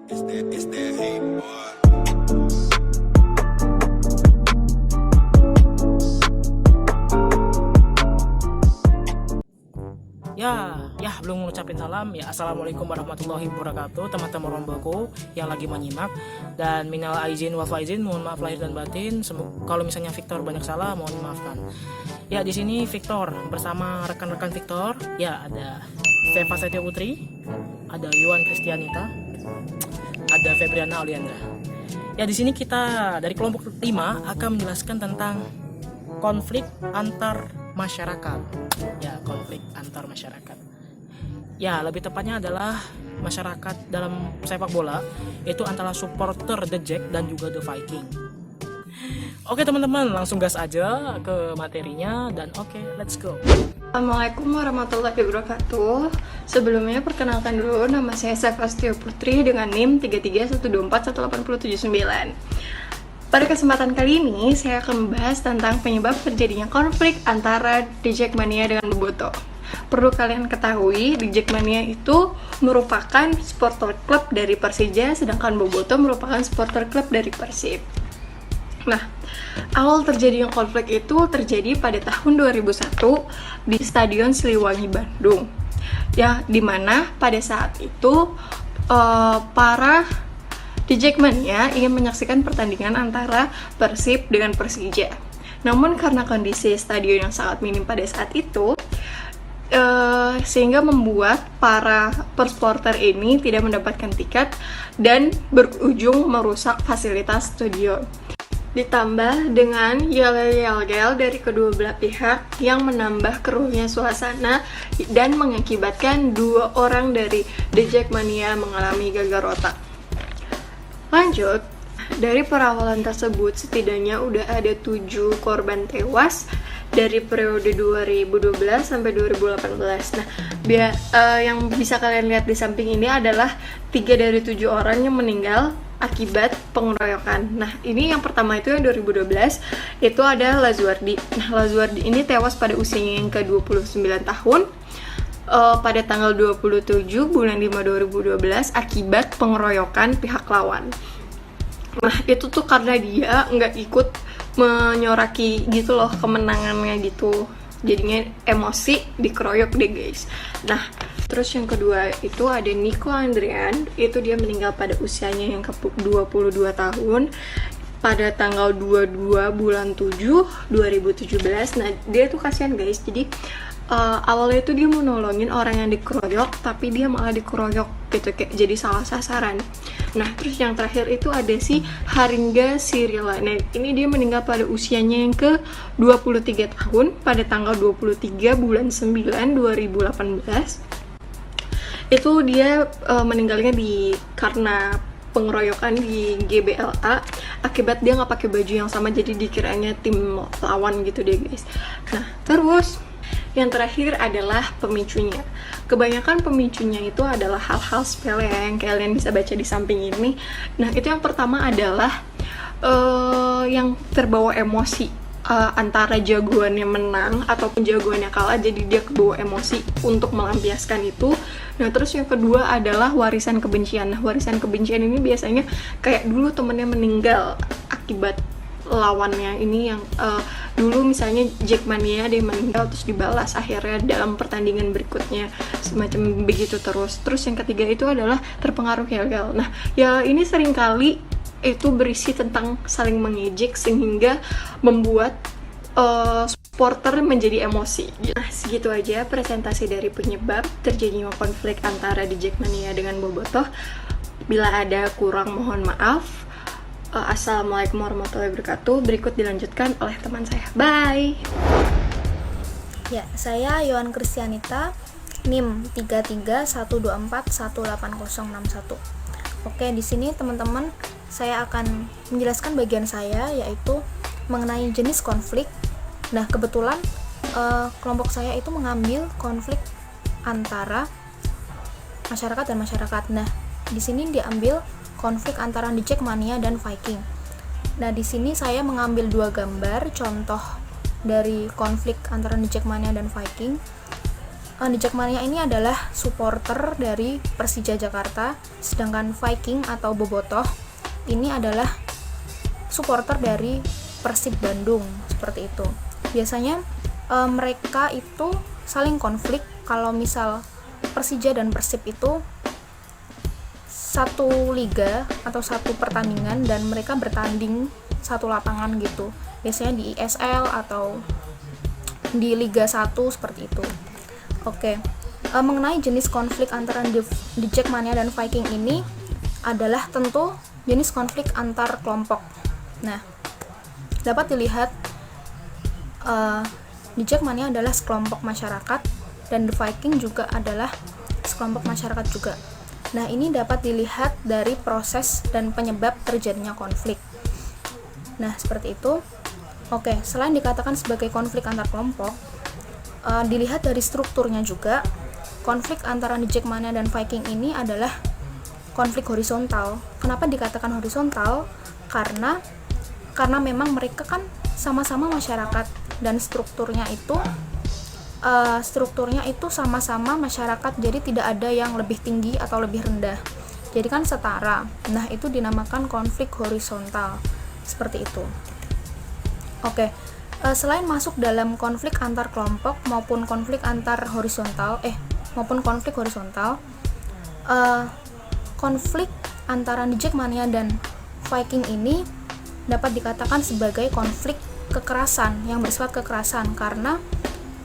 It's that hate, boy. Belum ngucapin salam ya. Assalamualaikum warahmatullahi wabarakatuh, teman-teman romboku yang lagi menyimak, dan minal aizin wal faizin, mohon maaf lahir dan batin. Kalau misalnya Victor banyak salah, mohon maafkan. Ya, di sini Victor bersama rekan-rekan Victor. Ya, ada Feva Setio Putri, ada Yuan Kristianita, ada Febriana Oliandra. Ya, di sini kita dari kelompok 5 akan menjelaskan tentang konflik antar masyarakat. Ya, konflik antar masyarakat. Ya, lebih tepatnya adalah masyarakat dalam sepak bola, itu antara supporter The Jack dan juga The Viking. Oke teman-teman, langsung gas aja ke materinya, dan oke, let's go. Assalamualaikum warahmatullahi wabarakatuh. Sebelumnya perkenalkan dulu, nama saya Feva Setio Putri dengan NIM 3312418779. Pada kesempatan kali ini, saya akan membahas tentang penyebab terjadinya konflik antara The Jackmania dengan Bobotoh. Perlu kalian ketahui, The Jackmania itu merupakan supporter klub dari Persija, sedangkan Bobotoh merupakan supporter klub dari Persib. Nah, awal terjadinya konflik itu terjadi pada tahun 2001 di Stadion Siliwangi, Bandung. Ya, dimana pada saat itu para The Jackmania ingin menyaksikan pertandingan antara Persib dengan Persija. Namun karena kondisi stadion yang sangat minim pada saat itu, sehingga membuat para supporter ini tidak mendapatkan tiket dan berujung merusak fasilitas stadion. Ditambah dengan yel-yel dari kedua belah pihak yang menambah keruhnya suasana dan mengakibatkan 2 orang dari The Jackmania mengalami gagal otak. Lanjut, dari perawalan tersebut setidaknya udah ada 7 korban tewas dari periode 2012 sampai 2018. Nah, yang bisa kalian lihat di samping ini adalah 3 dari 7 orang yang meninggal akibat pengeroyokan. Nah, ini yang pertama itu yang 2012, itu ada Lazuardi. Nah, Lazuardi ini tewas pada usianya yang ke-29 tahun pada tanggal 27 bulan 5 2012 akibat pengeroyokan pihak lawan. Nah, itu tuh karena dia nggak ikut menyoraki gitu loh kemenangannya gitu, jadinya emosi dikeroyok deh guys. Nah, terus yang kedua itu ada Nico Andrian, itu dia meninggal pada usianya yang ke-22 tahun pada tanggal 22 bulan 7 2017. Nah, dia tuh kasihan guys, jadi awalnya itu dia mau nolongin orang yang dikeroyok, tapi dia malah dikeroyok gitu, kayak jadi salah sasaran. Nah, terus yang terakhir itu ada si Haringga Sirila. Nah, ini dia meninggal pada usianya yang ke-23 tahun pada tanggal 23 bulan 9 2018. Itu dia meninggalnya karena pengeroyokan di GBLA akibat dia nggak pakai baju yang sama, jadi dikiranya tim lawan gitu deh guys. Nah, terus yang terakhir adalah pemicunya. Kebanyakan pemicunya itu adalah hal-hal sepele yang kalian bisa baca di samping ini. Nah, itu yang pertama adalah yang terbawa emosi, antara jagoannya menang ataupun jagoannya kalah, jadi dia kebawa emosi untuk melampiaskan itu. Nah, terus yang kedua adalah warisan kebencian. Nah, warisan kebencian ini biasanya kayak dulu temennya meninggal akibat lawannya ini, yang dulu misalnya Jackmania dia meninggal terus dibalas akhirnya dalam pertandingan berikutnya, semacam begitu terus. Terus yang ketiga itu adalah terpengaruh yel-yel. Nah, ya ini seringkali itu berisi tentang saling mengejek sehingga membuat supporter menjadi emosi. Nah, segitu aja presentasi dari penyebab terjadinya konflik antara The Jackmania dengan Bobotoh. Bila ada kurang mohon maaf. Assalamualaikum warahmatullahi wabarakatuh. Berikut dilanjutkan oleh teman saya. Bye. Ya, saya Yuan Kristianita, NIM 3312418061. Oke, di sini teman-teman saya akan menjelaskan bagian saya, yaitu mengenai jenis konflik. Nah, kebetulan kelompok saya itu mengambil konflik antara masyarakat dan masyarakat. Nah, di sini diambil konflik antara The Jackmania dan Viking. Nah, di sini saya mengambil 2 gambar contoh dari konflik antara The Jackmania dan Viking. The Jackmania ini adalah supporter dari Persija Jakarta, sedangkan Viking atau Bobotoh ini adalah supporter dari Persib Bandung, seperti itu. Biasanya mereka itu saling konflik kalau misal Persija dan Persib itu satu liga atau satu pertandingan dan mereka bertanding satu lapangan gitu. Biasanya di ISL atau di Liga 1 seperti itu. Oke. Mengenai jenis konflik antara The Jackmania dan Viking ini adalah tentu jenis konflik antar kelompok. Nah, dapat dilihat The Jackmania adalah sekelompok masyarakat dan The Viking juga adalah sekelompok masyarakat juga. Nah, ini dapat dilihat dari proses dan penyebab terjadinya konflik. Nah, seperti itu. Oke, selain dikatakan sebagai konflik antar kelompok, dilihat dari strukturnya juga, konflik antara The Jackmania dan Viking ini adalah konflik horizontal. Kenapa dikatakan horizontal? Karena memang mereka kan sama-sama masyarakat dan strukturnya itu sama-sama masyarakat, jadi tidak ada yang lebih tinggi atau lebih rendah, jadi kan setara. Nah, itu dinamakan konflik horizontal, seperti itu. Oke, selain masuk dalam konflik antar kelompok maupun konflik horizontal, konflik antara The Jackmania dan Viking ini dapat dikatakan sebagai konflik kekerasan yang bersifat kekerasan, karena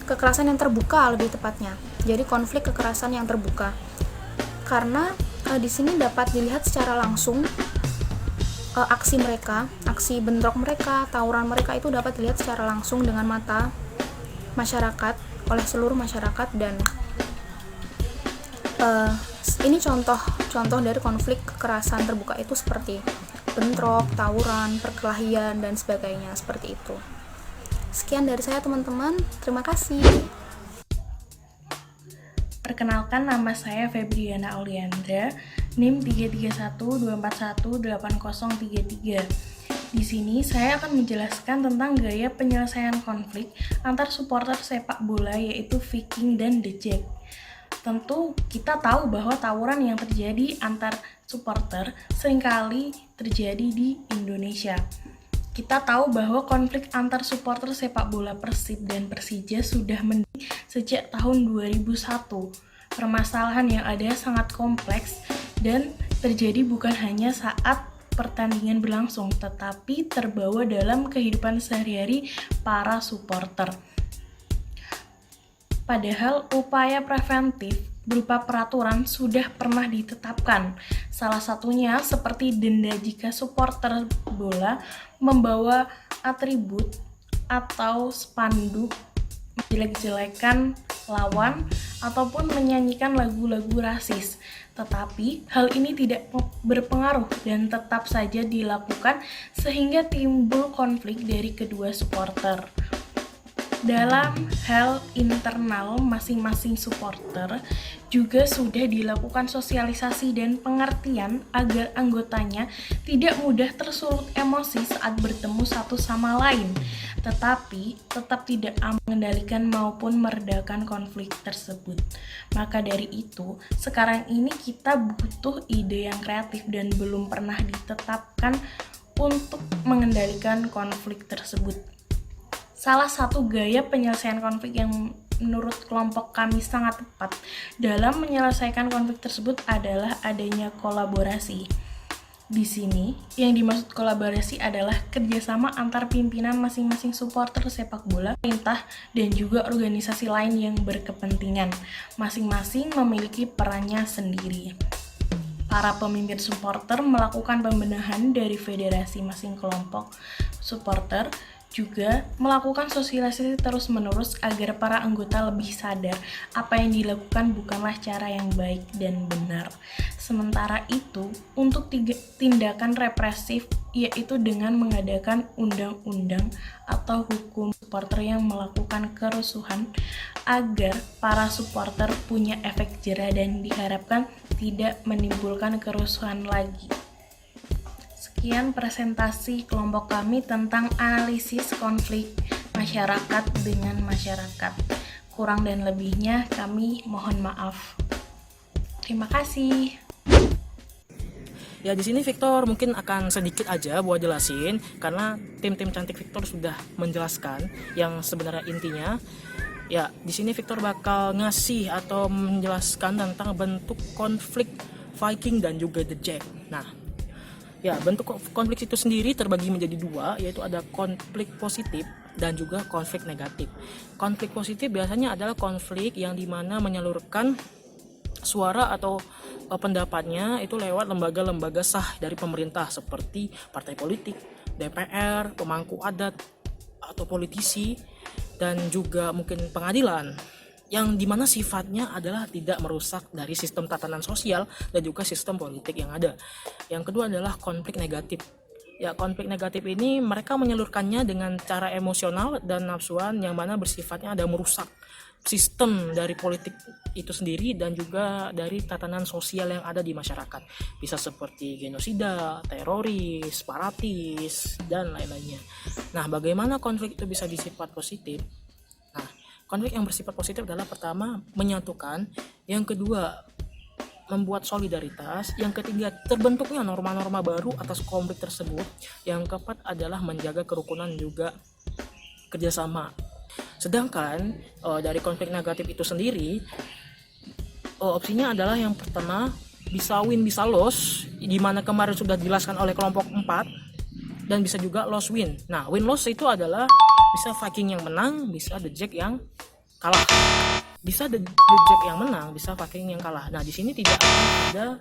kekerasan yang terbuka lebih tepatnya. Jadi konflik kekerasan yang terbuka. Karena di sini dapat dilihat secara langsung aksi bentrok mereka, tawuran mereka itu dapat dilihat secara langsung dengan mata masyarakat, oleh seluruh masyarakat. Dan ini contoh dari konflik kekerasan terbuka itu seperti bentrok, tawuran, perkelahian, dan sebagainya, seperti itu. Sekian dari saya, teman-teman. Terima kasih. Perkenalkan, nama saya Febriana Auliandra, NIM 331241803. Di sini saya akan menjelaskan tentang gaya penyelesaian konflik antar supporter sepak bola, yaitu Viking dan The Jack. Tentu kita tahu bahwa tawuran yang terjadi antar supporter seringkali terjadi di Indonesia. Kita tahu bahwa konflik antar supporter sepak bola Persib dan Persija sudah mendiri sejak tahun 2001. Permasalahan yang ada sangat kompleks dan terjadi bukan hanya saat pertandingan berlangsung, tetapi terbawa dalam kehidupan sehari-hari para supporter. Padahal upaya preventif berupa peraturan sudah pernah ditetapkan. Salah satunya seperti denda jika supporter bola membawa atribut atau spanduk menjelek-jelekan lawan ataupun menyanyikan lagu-lagu rasis. Tetapi hal ini tidak berpengaruh dan tetap saja dilakukan sehingga timbul konflik dari kedua supporter. Dalam hal internal masing-masing supporter juga sudah dilakukan sosialisasi dan pengertian agar anggotanya tidak mudah tersulut emosi saat bertemu satu sama lain, tetapi tetap tidak mengendalikan maupun meredakan konflik tersebut. Maka dari itu, sekarang ini kita butuh ide yang kreatif dan belum pernah ditetapkan untuk mengendalikan konflik tersebut. Salah satu gaya penyelesaian konflik yang menurut kelompok kami sangat tepat dalam menyelesaikan konflik tersebut adalah adanya kolaborasi. Di sini, yang dimaksud kolaborasi adalah kerjasama antar pimpinan masing-masing supporter sepak bola, pemerintah, dan juga organisasi lain yang berkepentingan. Masing-masing memiliki perannya sendiri. Para pemimpin supporter melakukan pembenahan dari federasi masing kelompok supporter, juga melakukan sosialisasi terus-menerus agar para anggota lebih sadar apa yang dilakukan bukanlah cara yang baik dan benar. Sementara itu, untuk tindakan represif, yaitu dengan mengadakan undang-undang atau hukum supporter yang melakukan kerusuhan agar para supporter punya efek jera dan diharapkan tidak menimbulkan kerusuhan lagi. Sekian presentasi kelompok kami tentang analisis konflik masyarakat dengan masyarakat. Kurang dan lebihnya kami mohon maaf. Terima kasih. Ya di sini Victor mungkin akan sedikit aja buat jelasin karena tim-tim cantik Victor sudah menjelaskan yang sebenarnya intinya. Ya di sini Victor bakal ngasih atau menjelaskan tentang bentuk konflik Viking dan juga The Jack. Nah, ya bentuk konflik itu sendiri terbagi menjadi dua, yaitu ada konflik positif dan juga konflik negatif. Konflik positif biasanya adalah konflik yang dimana menyalurkan suara atau pendapatnya itu lewat lembaga-lembaga sah dari pemerintah seperti partai politik, DPR, pemangku adat atau politisi, dan juga mungkin pengadilan, yang dimana sifatnya adalah tidak merusak dari sistem tatanan sosial dan juga sistem politik yang ada. Yang kedua adalah konflik negatif. Ya, konflik negatif ini mereka menyalurkannya dengan cara emosional dan nafsuan yang mana bersifatnya ada merusak sistem dari politik itu sendiri dan juga dari tatanan sosial yang ada di masyarakat. Bisa seperti genosida, teroris, separatis, dan lain-lainnya. Nah, bagaimana konflik itu bisa disifat positif? Nah, konflik yang bersifat positif adalah pertama, menyatukan. Yang kedua, membuat solidaritas. Yang ketiga, terbentuknya norma-norma baru atas konflik tersebut. Yang keempat adalah menjaga kerukunan juga kerjasama. Sedangkan dari konflik negatif itu sendiri, opsinya adalah yang pertama, bisa win bisa loss, di mana kemarin sudah dijelaskan oleh kelompok 4, dan bisa juga loss win. Nah, win loss itu adalah bisa Viking yang menang, bisa The Jack yang kalah. Bisa The Jack yang menang, bisa Viking yang kalah. Nah, di sini tidak ada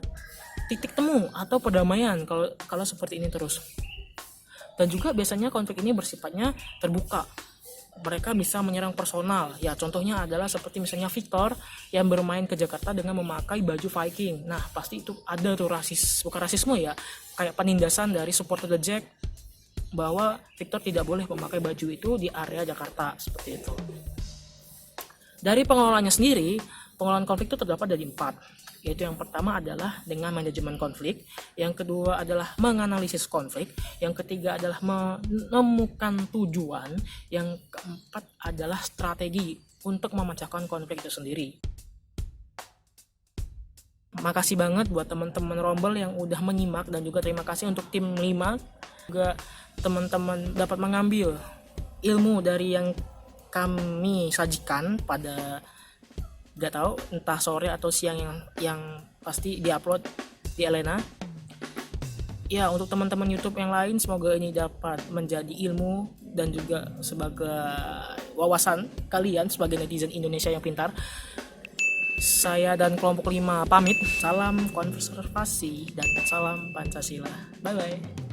titik temu atau perdamaian kalau seperti ini terus. Dan juga biasanya konflik ini bersifatnya terbuka. Mereka bisa menyerang personal. Ya, contohnya adalah seperti misalnya Victor yang bermain ke Jakarta dengan memakai baju Viking. Nah, pasti itu ada tuh bukan rasisme ya, kayak penindasan dari supporter The Jack bahwa Victor tidak boleh memakai baju itu di area Jakarta, seperti itu. Dari pengelolaannya sendiri, pengelolaan konflik itu terdapat dari 4, yaitu yang pertama adalah dengan manajemen konflik, yang kedua adalah menganalisis konflik, yang ketiga adalah menemukan tujuan, yang keempat adalah strategi untuk memecahkan konflik itu sendiri. Makasih banget buat teman-teman Rombel yang udah menyimak, dan juga terima kasih untuk tim 5. Juga teman-teman dapat mengambil ilmu dari yang kami sajikan pada gak tahu entah sore atau siang yang pasti diupload di Elena. Ya, untuk teman-teman YouTube yang lain, semoga ini dapat menjadi ilmu dan juga sebagai wawasan kalian sebagai netizen Indonesia yang pintar. Saya dan kelompok 5 pamit. Salam konservasi dan salam Pancasila. Bye bye.